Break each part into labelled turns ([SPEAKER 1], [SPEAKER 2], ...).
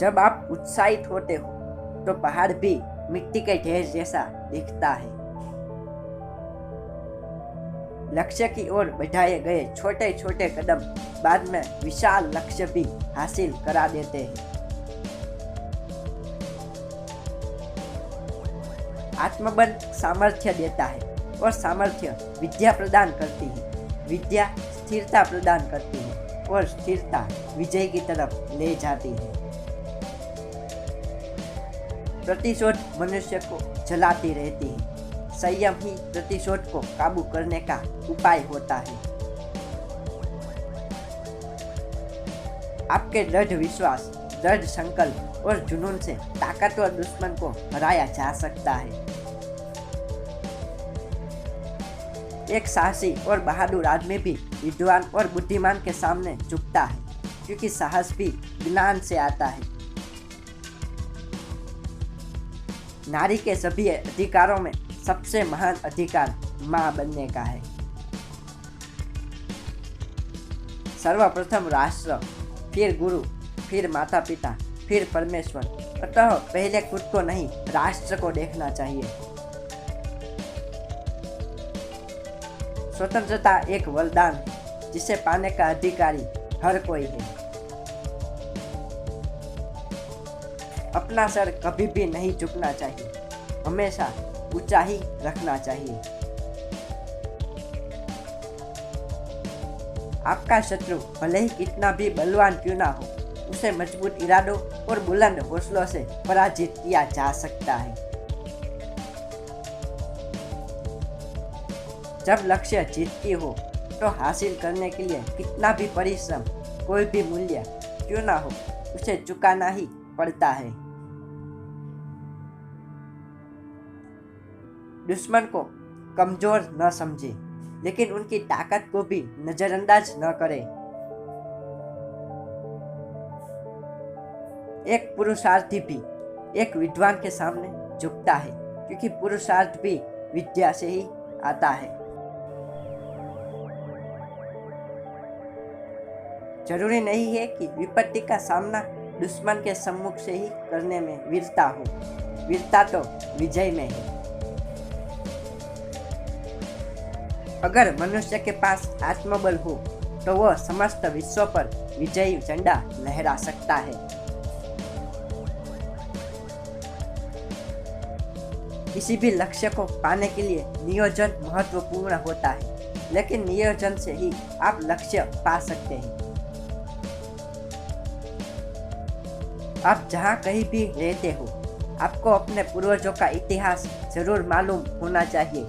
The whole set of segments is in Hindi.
[SPEAKER 1] जब आप उत्साहित होते हो तो पहाड़ भी मिट्टी के ढेर जैसा दिखता है। लक्ष्य की ओर बढ़ाए गए छोटे छोटे कदम बाद में विशाल लक्ष्य भी हासिल करा देते हैं। आत्मबल सामर्थ्य देता है और सामर्थ्य विद्या प्रदान करती है। विद्या स्थिरता प्रदान करती है और स्थिरता विजय की तरफ ले जाती है। प्रतिशोध मनुष्य को जलाती रहती है। संयम ही प्रतिशोध को काबू करने का उपाय होता है। आपके दृढ़ विश्वास, दृढ़ संकल्प और जुनून से ताकतवर दुश्मन को हराया जा सकता है। एक साहसी और बहादुर आदमी भी विद्वान और बुद्धिमान के सामने झुकता है, क्योंकि साहस भी ज्ञान से आता है। नारी के सभी अधिकारों में सबसे महान अधिकार मां बनने का है। सर्वप्रथम राष्ट्र, फिर गुरु, फिर माता पिता, फिर परमेश्वर। अतः पहले खुद को नहीं, राष्ट्र को देखना चाहिए। स्वतंत्रता एक वरदान है जिसे पाने का अधिकारी हर कोई है। अपना सर कभी भी नहीं झुकना चाहिए, हमेशा ऊंचा ही रखना चाहिए। आपका शत्रु भले ही कितना भी बलवान क्यों ना हो, उसे मजबूत इरादों और बुलंद हौसलों से पराजित किया जा सकता है। जब लक्ष्य जीतती हो तो हासिल करने के लिए कितना भी परिश्रम, कोई भी मूल्य क्यों ना हो, उसे चुकाना ही पड़ता है। दुश्मन को कमजोर न समझे, लेकिन उनकी ताकत को भी नजरअंदाज न करे। एक पुरुषार्थी भी एक विद्वान के सामने झुकता है, क्योंकि पुरुषार्थ भी विद्या से ही आता है। जरूरी नहीं है कि विपत्ति का सामना दुश्मन के सम्मुख से ही करने में वीरता हो। वीरता तो विजय में है। अगर मनुष्य के पास आत्मबल हो तो वह समस्त विश्व पर विजयी झंडा लहरा सकता है। किसी भी लक्ष्य को पाने के लिए नियोजन महत्वपूर्ण होता है, लेकिन नियोजन से ही आप लक्ष्य पा सकते हैं। आप जहाँ कहीं भी रहते हो, आपको अपने पूर्वजों का इतिहास जरूर मालूम होना चाहिए।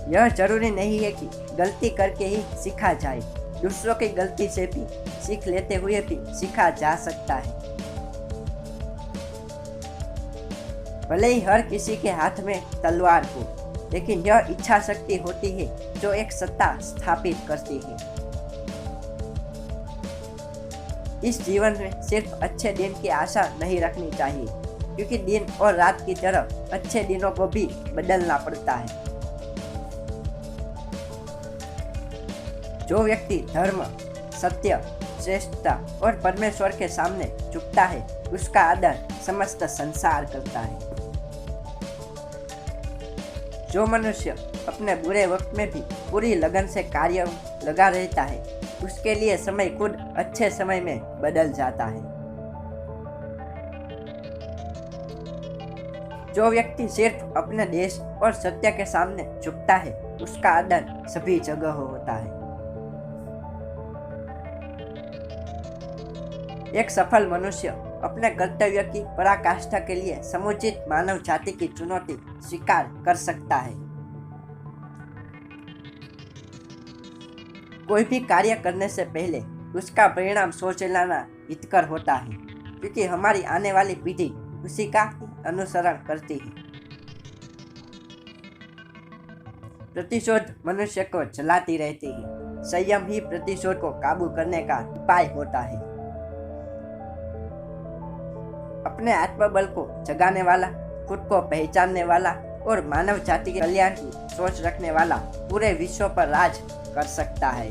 [SPEAKER 1] यह जरूरी नहीं है कि गलती करके ही सीखा जाए, दूसरों की गलती से भी सीख लेते हुए भी सीखा जा सकता है। भले ही हर किसी के हाथ में तलवार हो, लेकिन यह इच्छा शक्ति होती है जो एक सत्ता स्थापित करती है। इस जीवन में सिर्फ अच्छे दिन की आशा नहीं रखनी चाहिए, क्योंकि दिन और रात की तरह अच्छे दिनों को भी बदलना पड़ता है। जो व्यक्ति धर्म, सत्य, श्रेष्ठता और परमेश्वर के सामने झुकता है, उसका आदर समस्त संसार करता है। जो मनुष्य अपने बुरे वक्त में भी पूरी लगन से कार्य लगा रहता है, उसके लिए समय खुद अच्छे समय में बदल जाता है। जो व्यक्ति सिर्फ अपने देश और सत्य के सामने झुकता है, उसका आदर सभी जगह होता है। एक सफल मनुष्य अपने कर्तव्य की पराकाष्ठा के लिए समुचित मानव जाति की चुनौती स्वीकार कर सकता है। कोई भी कार्य करने से पहले उसका परिणाम सोच लेना हितकर होता है, क्योंकि हमारी आने वाली पीढ़ी उसी का अनुसरण करती है। प्रतिशोध मनुष्य को जलाती रहती है। संयम ही प्रतिशोध को काबू करने का उपाय होता है। अपने आत्मबल को जगाने वाला, खुद को पहचानने वाला और मानव जाति के कल्याण की सोच रखने वाला पूरे विश्व पर राज कर सकता है।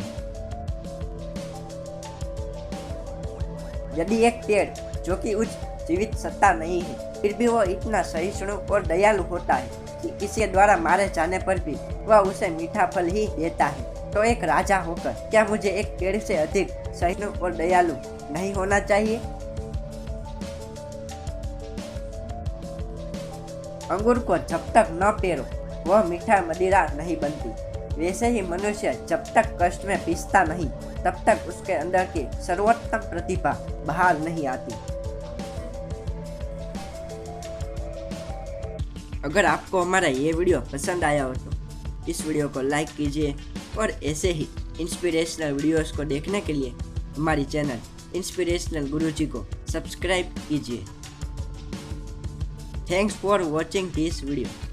[SPEAKER 1] यदि एक पेड़ जो कि उच्च जीवित सत्ता नहीं है फिर भी वो इतना सहिष्णु और दयालु होता है कि किसी द्वारा मारे जाने पर भी वह उसे मीठा फल ही देता है, तो एक राजा होकर क्या मुझे एक पेड़ से अधिक सहिष्णु और दयालु नहीं होना चाहिए? अंगूर को जब तक न पेरो वह मीठा मदिरा नहीं बनती। वैसे ही मनुष्य जब तक कष्ट में पीसता नहीं तब तक उसके अंदर की सर्वोत्तम प्रतिभा बाहर नहीं आती। अगर आपको हमारा ये वीडियो पसंद आया हो तो इस वीडियो को लाइक कीजिए और ऐसे ही इंस्पिरेशनल वीडियोस को देखने के लिए हमारी चैनल इंस्पिरेशनल गुरुजी को सब्सक्राइब कीजिए। Thanks for watching this video.